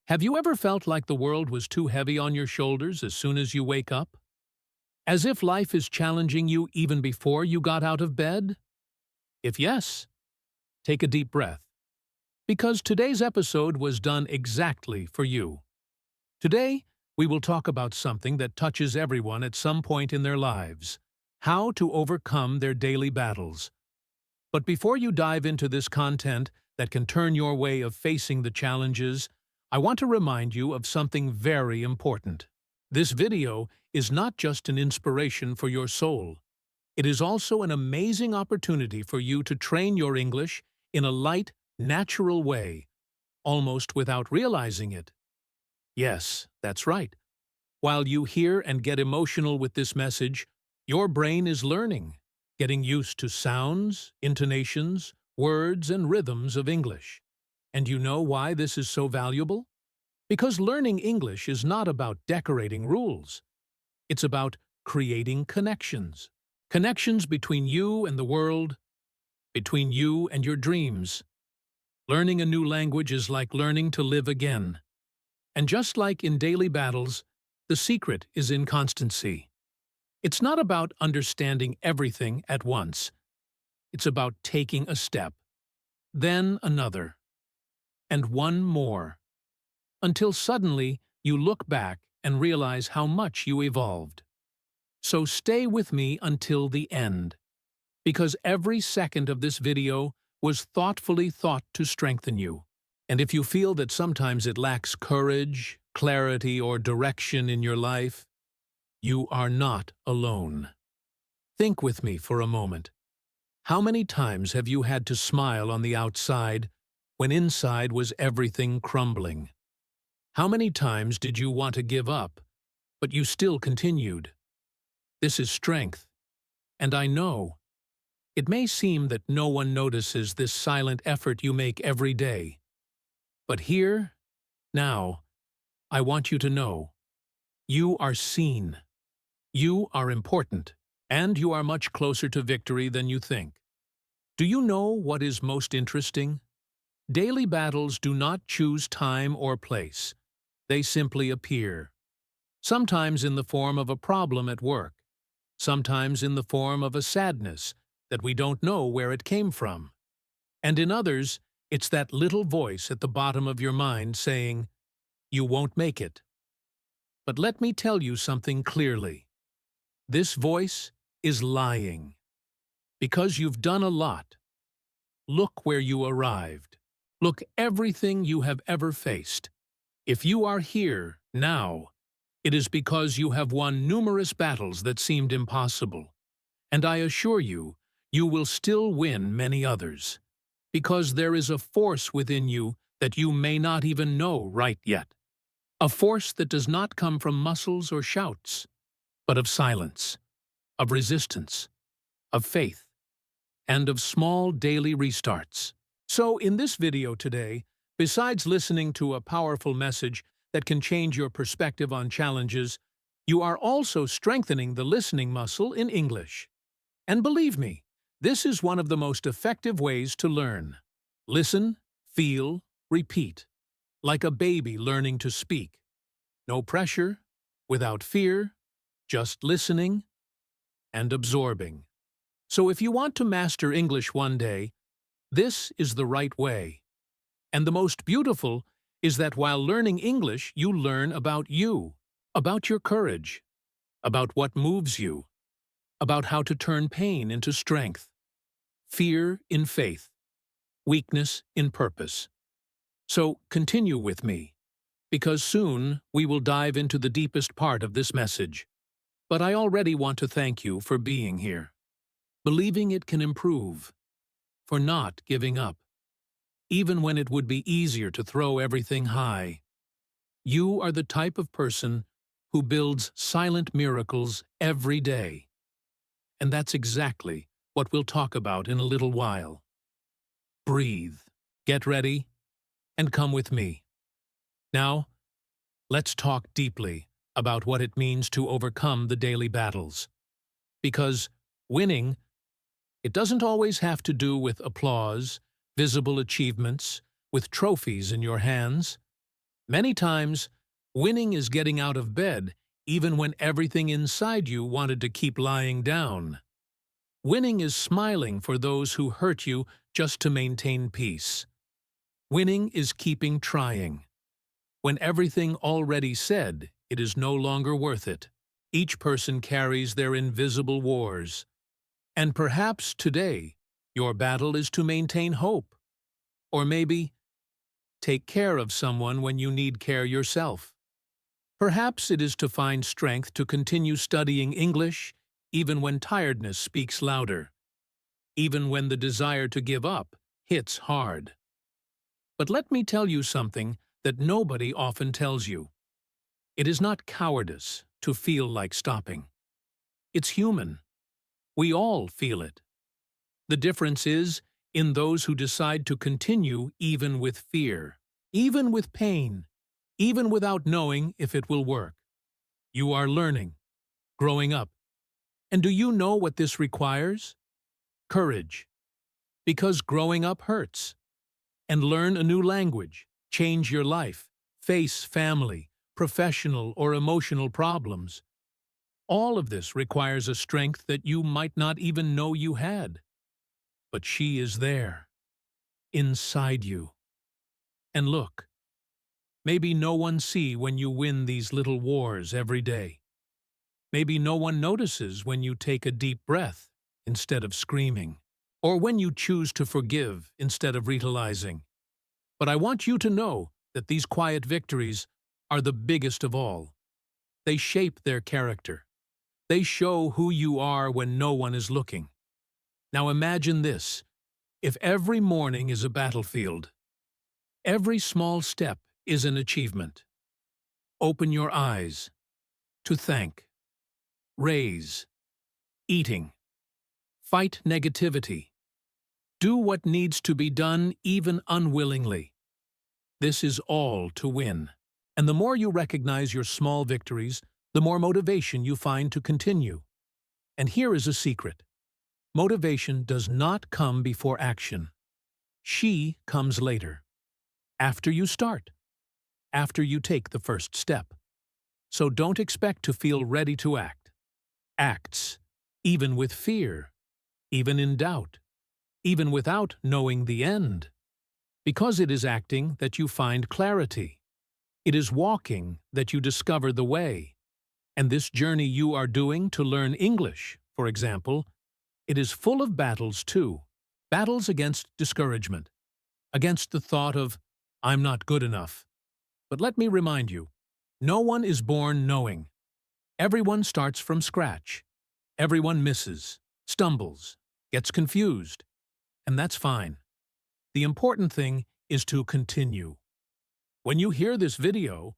Have you ever felt like the world was too heavy on your shoulders as soon as you wake up? As if life is challenging you even before you got out of bed? If yes, take a deep breath, because today's episode was done exactly for you. Today, we will talk about something that touches everyone at some point in their lives: how to overcome their daily battles. But before you dive into this content that can turn your way of facing the challenges, I want to remind you of something very important. This video is not just an inspiration for your soul. It is also an amazing opportunity for you to train your English in a light, natural way, almost without realizing it. Yes, that's right. While you hear and get emotional with this message, your brain is learning, getting used to sounds, intonations, words, and rhythms of English. And you know why this is so valuable? Because learning English is not about decorating rules. It's about creating connections. Connections between you and the world, between you and your dreams. Learning a new language is like learning to live again. And just like in daily battles, the secret is in constancy. It's not about understanding everything at once. It's about taking a step, then another, and one more, until suddenly you look back and realize how much you evolved. So stay with me until the end, because every second of this video was thoughtfully thought to strengthen you. And if you feel that sometimes it lacks courage, clarity, or direction in your life, you are not alone. Think with me for a moment. How many times have you had to smile on the outside when inside was everything crumbling? How many times did you want to give up, but you still continued? This is strength. And I know, it may seem that no one notices this silent effort you make every day. But here, now, I want you to know, you are seen. You are important, and you are much closer to victory than you think. Do you know what is most interesting? Daily battles do not choose time or place. They simply appear. Sometimes in the form of a problem at work. Sometimes in the form of a sadness that we don't know where it came from. And in others, it's that little voice at the bottom of your mind saying, "You won't make it." But let me tell you something clearly. This voice is lying. Because you've done a lot. Look where you arrived. Look everything you have ever faced. If you are here, now, it is because you have won numerous battles that seemed impossible. And I assure you, you will still win many others. Because there is a force within you that you may not even know right yet. A force that does not come from muscles or shouts, but of silence, of resistance, of faith, and of small daily restarts. So in this video today, besides listening to a powerful message that can change your perspective on challenges, you are also strengthening the listening muscle in English. And believe me, this is one of the most effective ways to learn. Listen, feel, repeat, like a baby learning to speak. No pressure, without fear, just listening and absorbing. So if you want to master English one day, this is the right way. And the most beautiful is that while learning English, you learn about you, about your courage, about what moves you, about how to turn pain into strength, fear in faith, weakness in purpose. So continue with me, because soon we will dive into the deepest part of this message. But I already want to thank you for being here, believing it can improve, for not giving up, even when it would be easier to throw everything high. You are the type of person who builds silent miracles every day. And that's exactly what we'll talk about in a little while. Breathe, get ready, and come with me. Now, let's talk deeply about what it means to overcome the daily battles. Because winning, it doesn't always have to do with applause, visible achievements, with trophies in your hands. Many times, winning is getting out of bed even when everything inside you wanted to keep lying down. Winning is smiling for those who hurt you just to maintain peace. Winning is keeping trying. When everything already said, it is no longer worth it. Each person carries their invisible wars. And perhaps today, your battle is to maintain hope. Or maybe, take care of someone when you need care yourself. Perhaps it is to find strength to continue studying English, even when tiredness speaks louder, even when the desire to give up hits hard. But let me tell you something that nobody often tells you. It is not cowardice to feel like stopping. It's human. We all feel it. The difference is in those who decide to continue even with fear, even with pain, even without knowing if it will work. You are learning, growing up. And do you know what this requires? Courage. Because growing up hurts. And learn a new language, change your life, face family, professional or emotional problems. All of this requires a strength that you might not even know you had. But she is there, inside you. And look, maybe no one sees when you win these little wars every day. Maybe no one notices when you take a deep breath instead of screaming, or when you choose to forgive instead of retalizing. But I want you to know that these quiet victories are the biggest of all. They shape their character. They show who you are when no one is looking. Now imagine this. If every morning is a battlefield, every small step is an achievement. Open your eyes to thank, raise, eating, fight negativity. Do what needs to be done even unwillingly. This is all to win. And the more you recognize your small victories, the more motivation you find to continue. And here is a secret. Motivation does not come before action. She comes later. After you start. After you take the first step. So don't expect to feel ready to act. Acts, even with fear, even in doubt, even without knowing the end. Because it is acting that you find clarity. It is walking that you discover the way. And this journey you are doing to learn English, for example, it is full of battles too. Battles against discouragement, against the thought of, I'm not good enough. But let me remind you, no one is born knowing. Everyone starts from scratch. Everyone misses, stumbles, gets confused. And that's fine. The important thing is to continue. When you hear this video,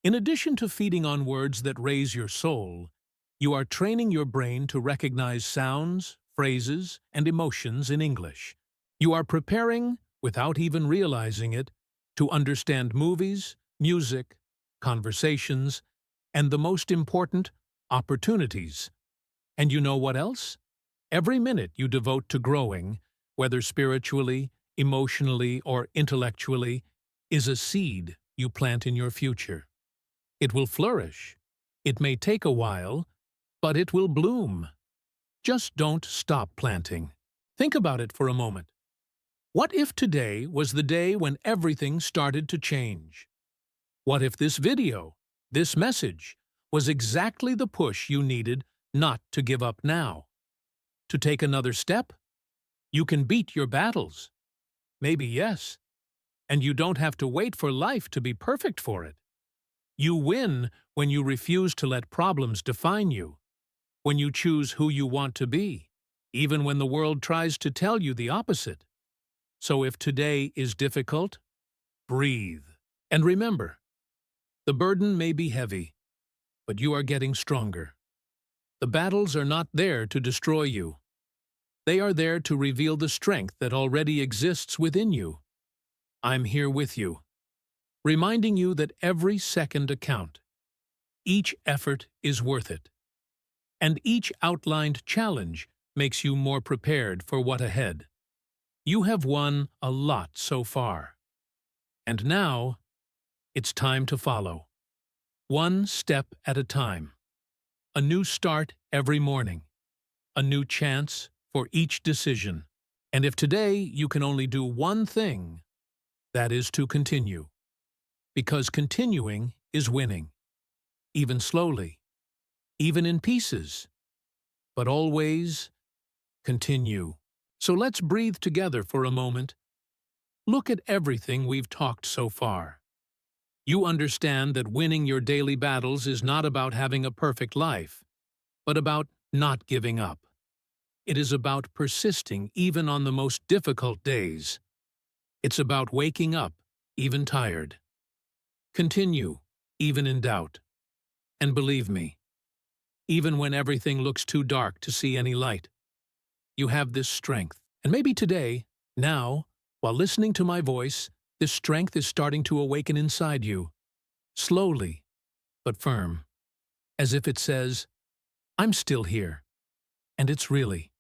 in addition to feeding on words that raise your soul, you are training your brain to recognize sounds, phrases, and emotions in English. You are preparing, without even realizing it, to understand movies, music, conversations, and the most important, opportunities. And you know what else? Every minute you devote to growing, whether spiritually, emotionally, or intellectually, is a seed you plant in your future. It will flourish. It may take a while, but it will bloom. Just don't stop planting. Think about it for a moment. What if today was the day when everything started to change? What if this video, this message, was exactly the push you needed not to give up now? To take another step? You can beat your battles. Maybe yes. And you don't have to wait for life to be perfect for it. You win when you refuse to let problems define you, when you choose who you want to be, even when the world tries to tell you the opposite. So if today is difficult, breathe. And remember, the burden may be heavy, but you are getting stronger. The battles are not there to destroy you. They are there to reveal the strength that already exists within you. I'm here with you, reminding you that every second counts. Each effort is worth it. And each outlined challenge makes you more prepared for what ahead. You have won a lot so far. And now, It's time to follow. One step at a time. A new start every morning. A new chance for each decision. And if today you can only do one thing, that is to continue. Because continuing is winning. Even slowly. Even in pieces. But always continue. So let's breathe together for a moment. Look at everything we've talked so far. You understand that winning your daily battles is not about having a perfect life, but about not giving up. It is about persisting even on the most difficult days. It's about waking up, even tired. Continue, even in doubt. And believe me, even when everything looks too dark to see any light, you have this strength. And maybe today, now, while listening to my voice, this strength is starting to awaken inside you. Slowly, but firm. As if it says, I'm still here. And it's really.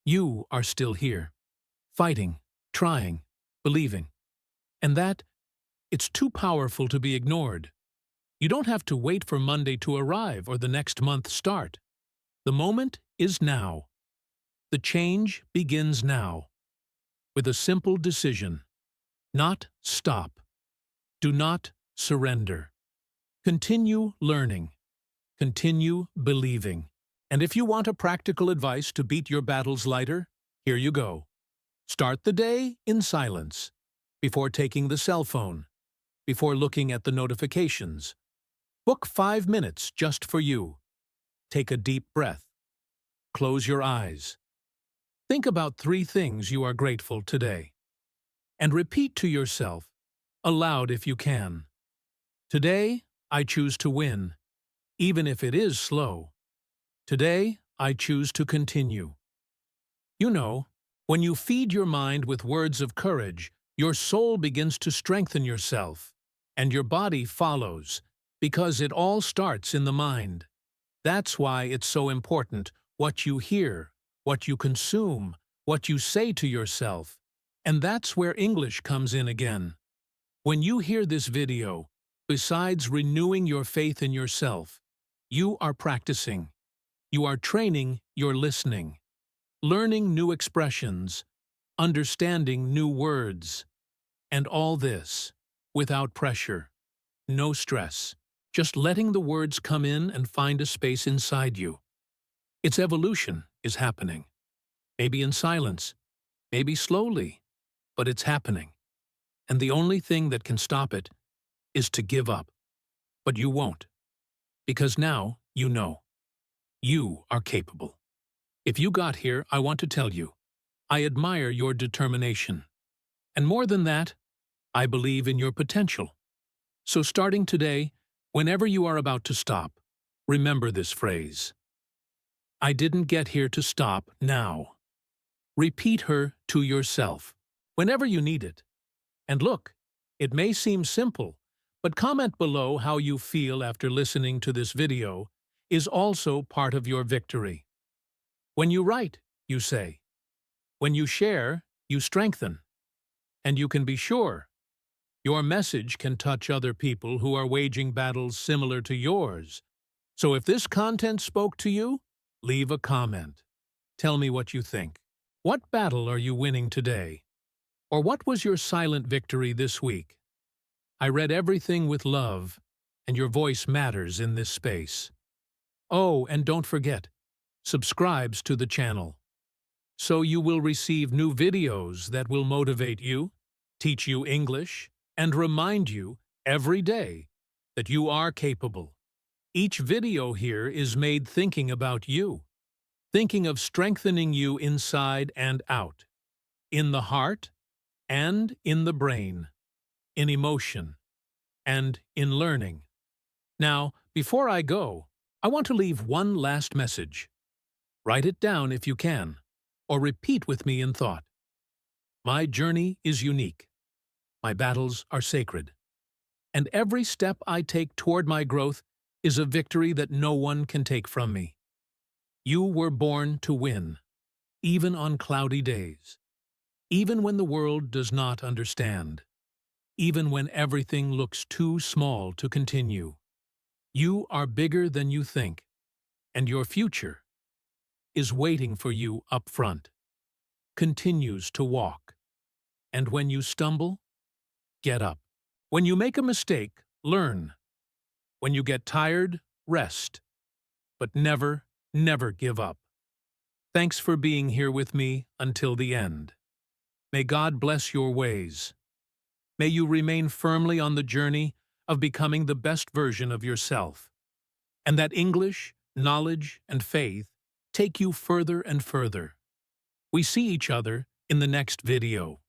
You are still here. Fighting, trying, believing. And that, it's too powerful to be ignored. You don't have to wait for Monday to arrive or the next month start. The moment is now. The change begins now. With a simple decision. Not stop. Do not surrender. Continue learning. Continue believing. And if you want a practical advice to beat your battles lighter, here you go. Start the day in silence. Before taking the cell phone. Before looking at the notifications. Book 5 minutes just for you. Take a deep breath. Close your eyes. Think about 3 things you are grateful today. And repeat to yourself, aloud if you can. Today, I choose to win, even if it is slow. Today, I choose to continue. You know, when you feed your mind with words of courage, your soul begins to strengthen yourself, and your body follows, because it all starts in the mind. That's why it's so important what you hear, what you consume, what you say to yourself. And that's where English comes in again. When you hear this video, besides renewing your faith in yourself, you are practicing. You are training your listening, learning new expressions, understanding new words, and all this without pressure, no stress, just letting the words come in and find a space inside you. Its evolution is happening. Maybe in silence, maybe slowly, but it's happening. And the only thing that can stop it is to give up. But you won't. Because now you know. You are capable. If you got here, I want to tell you, I admire your determination. And more than that, I believe in your potential. So starting today, whenever you are about to stop, remember this phrase. I didn't get here to stop now. Repeat her to yourself, whenever you need it. And look, it may seem simple, but comment below how you feel after listening to this video is also part of your victory. When you write, you say. When you share, you strengthen. And you can be sure, your message can touch other people who are waging battles similar to yours. So if this content spoke to you, leave a comment. Tell me what you think. What battle are you winning today? Or what was your silent victory this week? I read everything with love, and your voice matters in this space. Oh, and don't forget, subscribe to the channel. So you will receive new videos that will motivate you, teach you English, and remind you every day that you are capable. Each video here is made thinking about you, thinking of strengthening you inside and out, in the heart and in the brain, in emotion and in learning. Now, before I go, I want to leave one last message. Write it down if you can, or repeat with me in thought. My journey is unique. My battles are sacred. And every step I take toward my growth is a victory that no one can take from me. You were born to win, even on cloudy days, even when the world does not understand. even when everything looks too small to continue. You are bigger than you think, and your future is waiting for you up front. Continues to walk. And when you stumble, get up. When you make a mistake, learn. When you get tired, rest. But never, never give up. Thanks for being here with me until the end. May God bless your ways. May you remain firmly on the journey of becoming the best version of yourself. And that English, knowledge, and faith take you further and further. We see each other in the next video.